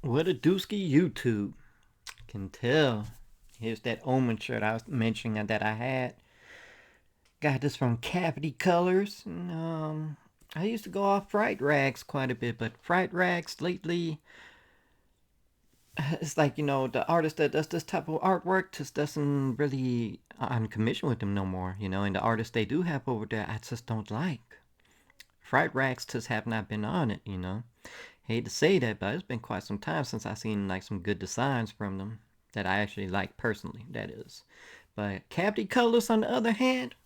What a dooski YouTube. Can tell. Here's that Omen shirt I was mentioning that I had. Got this from Cavity Colors. I used to go off Fright Rags quite a bit, but Fright Rags lately, it's like, the artist that does this type of artwork just doesn't really on commission with them no more, and the artists they do have over there, I just don't like. Fright Rags just have not been on it. Hate to say that, but it's been quite some time since I seen like some good designs from them that I actually like personally. That is, but Cavity Colors on the other hand,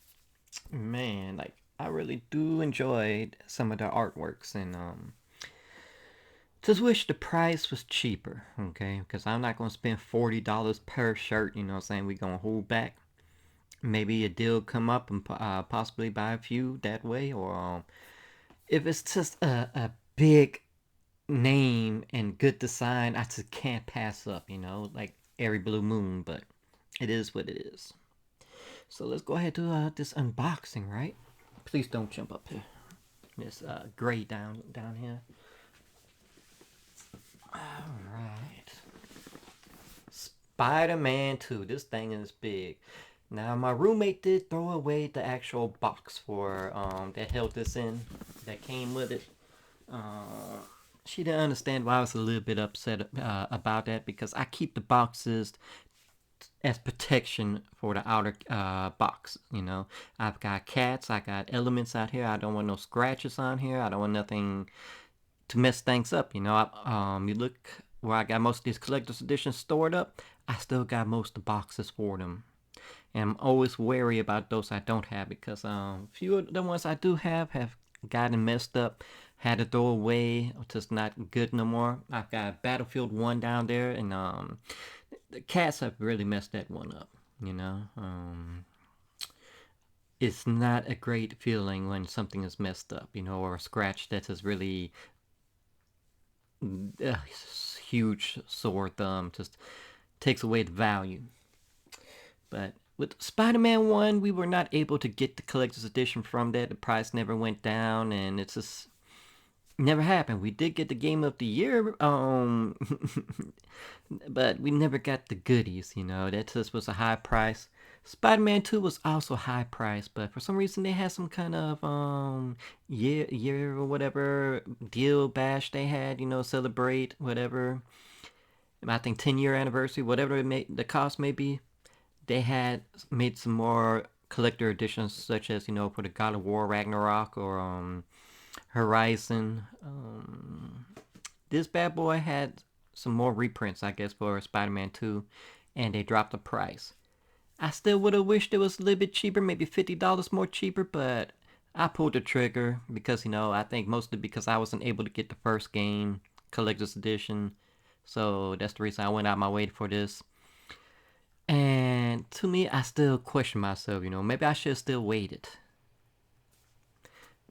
man, like I really do enjoy some of their artworks and just wish the price was cheaper, okay? Because I'm not gonna spend $40 per shirt. You know what I'm saying? We gonna hold back. Maybe a deal come up and possibly buy a few that way, or if it's just a big name and good design, I just can't pass up, like every blue moon, but it is what it is. So let's go ahead and do this unboxing, right? Please don't jump up here. This gray down here. All right. Spider-Man 2. This thing is big. Now my roommate did throw away the actual box for that held this in, that came with it. She didn't understand why I was a little bit upset about that because I keep the boxes as protection for the outer box. I've got cats, I got elements out here. I don't want no scratches on here. I don't want nothing to mess things up. You look where I got most of these collector's editions stored up. I still got most of the boxes for them. And I'm always wary about those I don't have because few of the ones I do have gotten messed up, had to throw away, just not good no more. I've got Battlefield 1 down there, and the cats have really messed that one up. You know, it's not a great feeling when something is messed up, or a scratch that is really a huge sore thumb, just takes away the value. But with Spider-Man 1, we were not able to get the collector's edition from that. The price never went down, and it's just never happened. We did get the Game of the Year, but we never got the goodies, That just was a high price. Spider-Man 2 was also high price, but for some reason they had some kind of year or whatever deal bash they had, celebrate whatever. I think 10-year anniversary, whatever the cost may be. They had made some more collector editions, such as for the God of War Ragnarok or Horizon. This bad boy had some more reprints, I guess, for Spider-Man 2, and they dropped the price. I still would have wished it was a little bit cheaper, maybe $50 more cheaper, but I pulled the trigger because, I think mostly because I wasn't able to get the first game, collector's edition. So that's the reason I went out my way for this. And to me, I still question myself, maybe I should have still waited.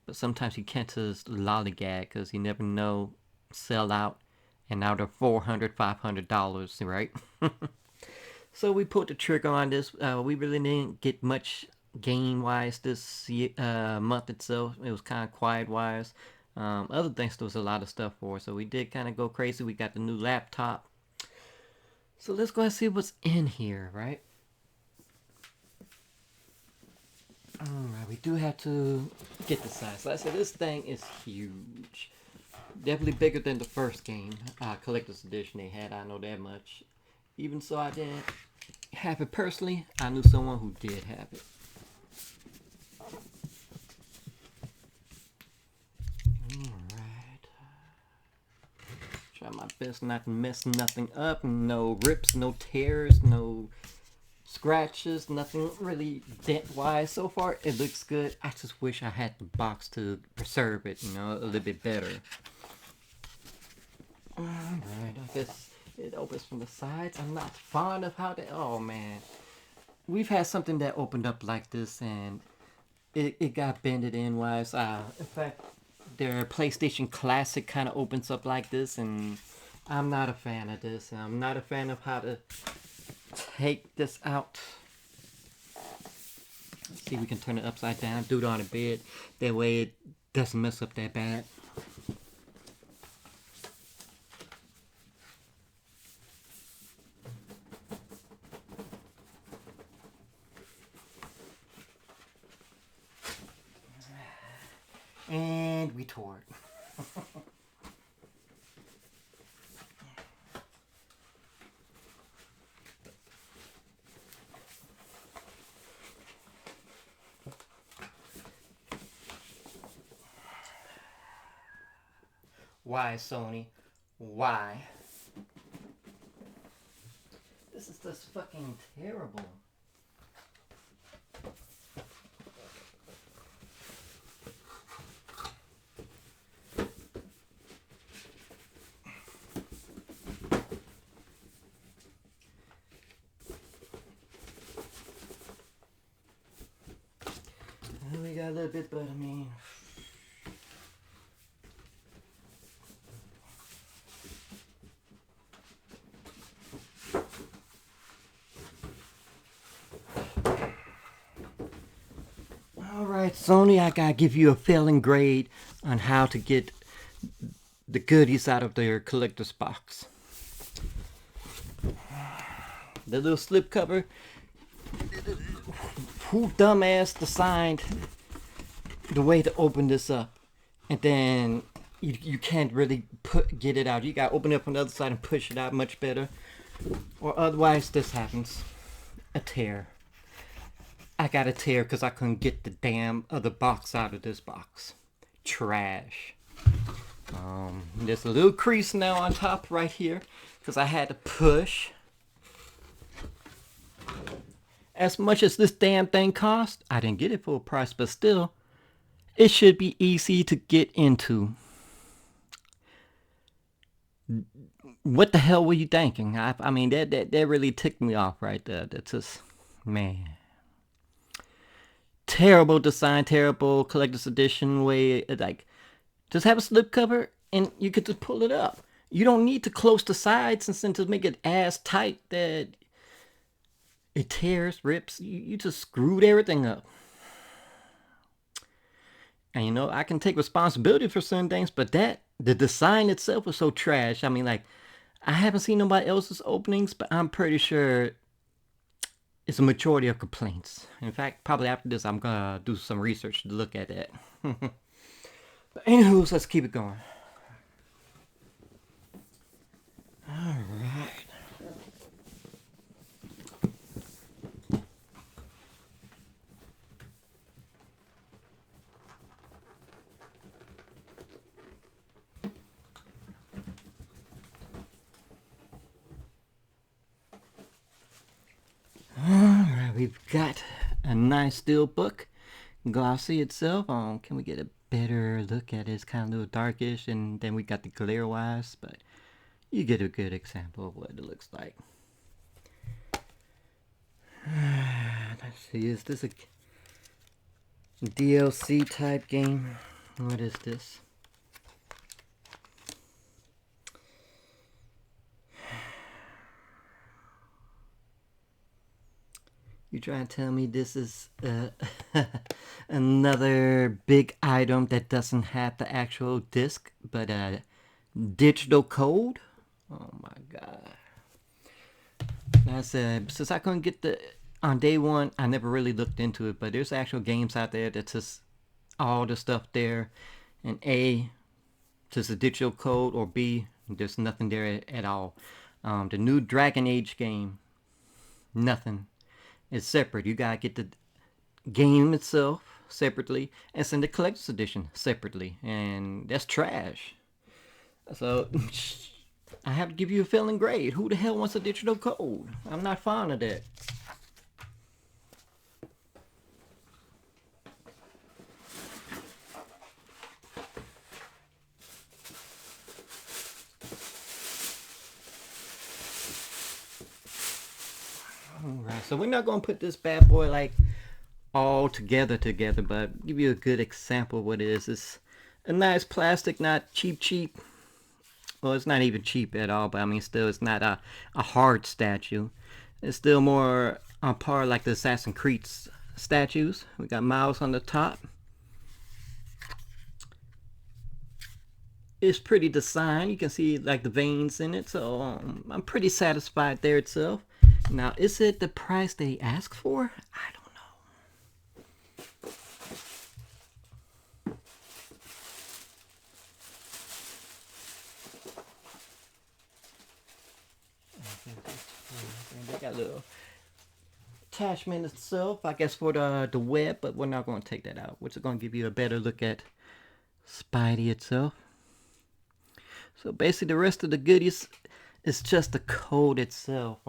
But sometimes you can't just lollygag because you never know, sell out, and now they're $400, $500, right? So we put the trigger on this. We really didn't get much game-wise this month itself. It was kind of quiet-wise. Other things, there was a lot of stuff for, so we did kind of go crazy. We got the new laptop. So let's go and see what's in here, right? Alright, we do have to get the size. Like I said, this thing is huge. Definitely bigger than the first game, collector's edition they had. I know that much. Even so, I didn't have it personally. I knew someone who did have it. Alright. Try my best not to mess nothing up. No rips, no tears, no scratches, nothing really dent wise. So far it looks good. I just wish I had the box to preserve it, a little bit better. Alright, I guess it opens from the sides. I'm not fond of how they, oh man. We've had something that opened up like this and it got bended in wise. In fact, their PlayStation Classic kind of opens up like this, and I'm not a fan of this. I'm not a fan of how to take this out. Let's see if we can turn it upside down, do it on a bed. That way it doesn't mess up that bad. And we tore it. Why, Sony? Why? This is just fucking terrible. We got a little bit, but I mean... Alright, Sony, I gotta give you a failing grade on how to get the goodies out of their collector's box. The little slipcover. Who dumbass designed the way to open this up? And then you can't really get it out. You gotta open it up on the other side and push it out much better. Or otherwise this happens. A tear. I got a tear because I couldn't get the damn other box out of this box. Trash. There's a little crease now on top right here because I had to push. As much as this damn thing cost, I didn't get it full price, but still, it should be easy to get into. What the hell were you thinking? I mean, that really ticked me off right there. That's just, man. Terrible design, terrible collector's edition way. Like, just have a slipcover and you could just pull it up. You don't need to close the sides and then to make it as tight that it tears, rips. You just screwed everything up. And you know, I can take responsibility for certain things, but the design itself was so trash. I mean, like, I haven't seen nobody else's openings, but I'm pretty sure it's a majority of complaints. In fact, probably after this, I'm gonna do some research to look at it. But anywho, let's keep it going. Alright. Alright, we've got a nice steel book. Glossy itself. Can we get a better look at it? It's kind of a little darkish, and then we got the glare wise, but you get a good example of what it looks like. Let's see, is this a DLC type game? What is this? You trying to tell me this is another big item that doesn't have the actual disc, but a digital code? Oh my god. I said, since I couldn't get on day one, I never really looked into it, but there's actual games out there that's just all the stuff there. And A, just a digital code, or B, there's nothing there at all. The new Dragon Age game, nothing. It's separate. You gotta get the game itself separately and send the collector's edition separately, and that's trash. So I have to give you a failing grade. Who the hell wants a digital code? I'm not fond of that. Alright, so we're not going to put this bad boy like all together, but give you a good example of what it is. It's a nice plastic, not cheap. Well, it's not even cheap at all, but I mean, still, it's not a hard statue. It's still more on par like the Assassin's Creed statues. We got Miles on the top. It's pretty designed. You can see like the veins in it, so I'm pretty satisfied there itself. Now, is it the price they asked for? I don't know. Got a little attachment itself, I guess, for the web, but we're not going to take that out. We're just going to give you a better look at Spidey itself. So basically, the rest of the goodies is just the code itself.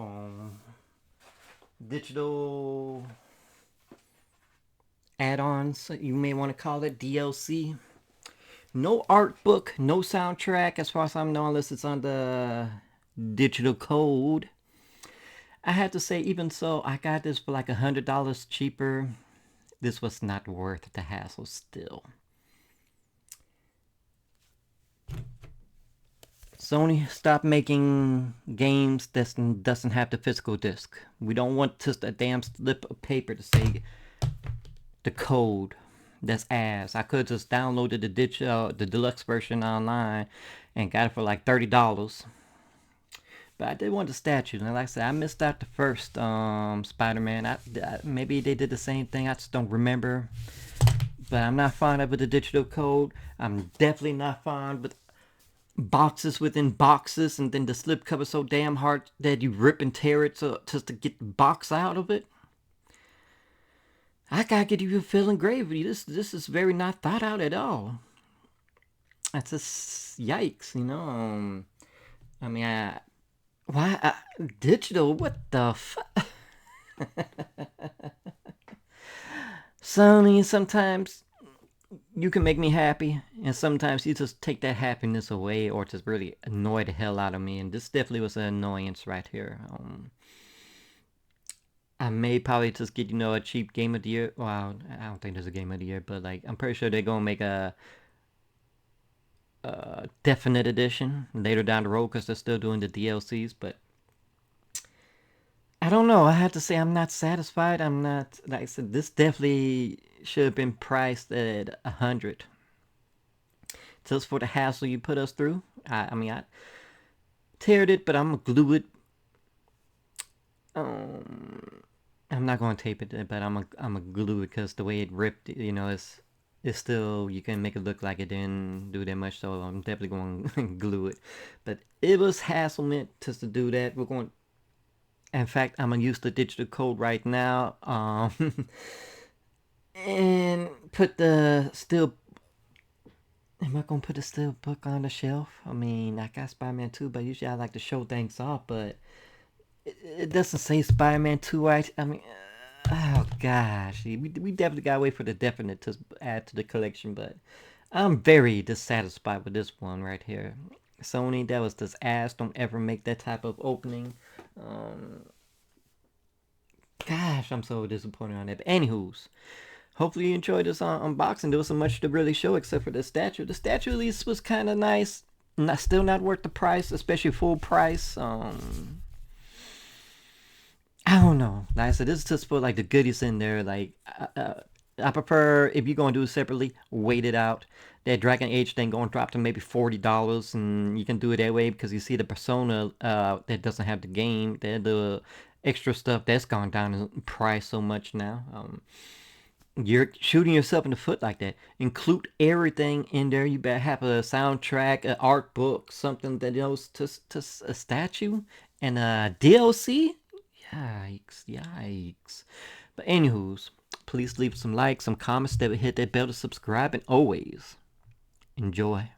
Digital add-ons, you may want to call it DLC. No art book, no soundtrack, as far as I'm known, unless it's on the digital code. I had to say, even so, I got this for like $100 cheaper. This was not worth the hassle still. Sony, stop making games that doesn't have the physical disc. We don't want just a damn slip of paper to say the code. That's ass. I could just downloaded the deluxe version online and got it for like $30. But I did want the statue, and like I said, I missed out the first Spider-Man. Maybe they did the same thing. I just don't remember. But I'm not fond of the digital code. I'm definitely not fond with boxes within boxes, and then the slipcover so damn hard that you rip and tear it just to get the box out of it. I gotta give you a feeling gravy. This is very not thought out at all. That's just yikes, you know. I mean, why digital? What the fuck? Sony, sometimes you can make me happy, and sometimes you just take that happiness away, or just really annoy the hell out of me. And this definitely was an annoyance right here. I may probably just get, a cheap game of the year. Well, I don't think there's a game of the year, but like I'm pretty sure they're gonna make a definite edition later down the road because they're still doing the DLCs. But I don't know. I have to say I'm not satisfied. I'm not, like I said, this definitely should have been priced at 100. Just for the hassle you put us through. I mean, I teared it, but I'm gonna glue it. I'm not gonna tape it, but I'm gonna glue it because the way it ripped, it's still, you can make it look like it didn't do that much. So I'm definitely going to glue it. But it was hassle meant just to do that. We're going. In fact, I'm gonna use the digital code right now. And put the steel. Am I gonna put the steel book on the shelf? I mean, I got Spider-Man 2, but usually I like to show things off, but it doesn't say Spider-Man 2 right. I mean, oh gosh, we definitely gotta wait for the definite to add to the collection, but I'm very dissatisfied with this one right here. Sony, that was just ass. Don't ever make that type of opening. Gosh, I'm so disappointed on that. But anywho's, hopefully you enjoyed this unboxing. There wasn't much to really show except for the statue. The statue at least was kind of nice. Still not worth the price, especially full price. I don't know. Like I said, this is just for like the goodies in there. Like, I prefer, if you're gonna do it separately, wait it out. That Dragon Age thing gonna drop to maybe $40, and you can do it that way because you see the Persona that doesn't have the game. The extra stuff that's gone down in price so much now. You're shooting yourself in the foot like that. Include everything in there. You better have a soundtrack, an art book, something that knows to a statue, and a DLC. Yikes, yikes. But anywho's, please leave some likes, some comments, that would hit that bell to subscribe, and always enjoy.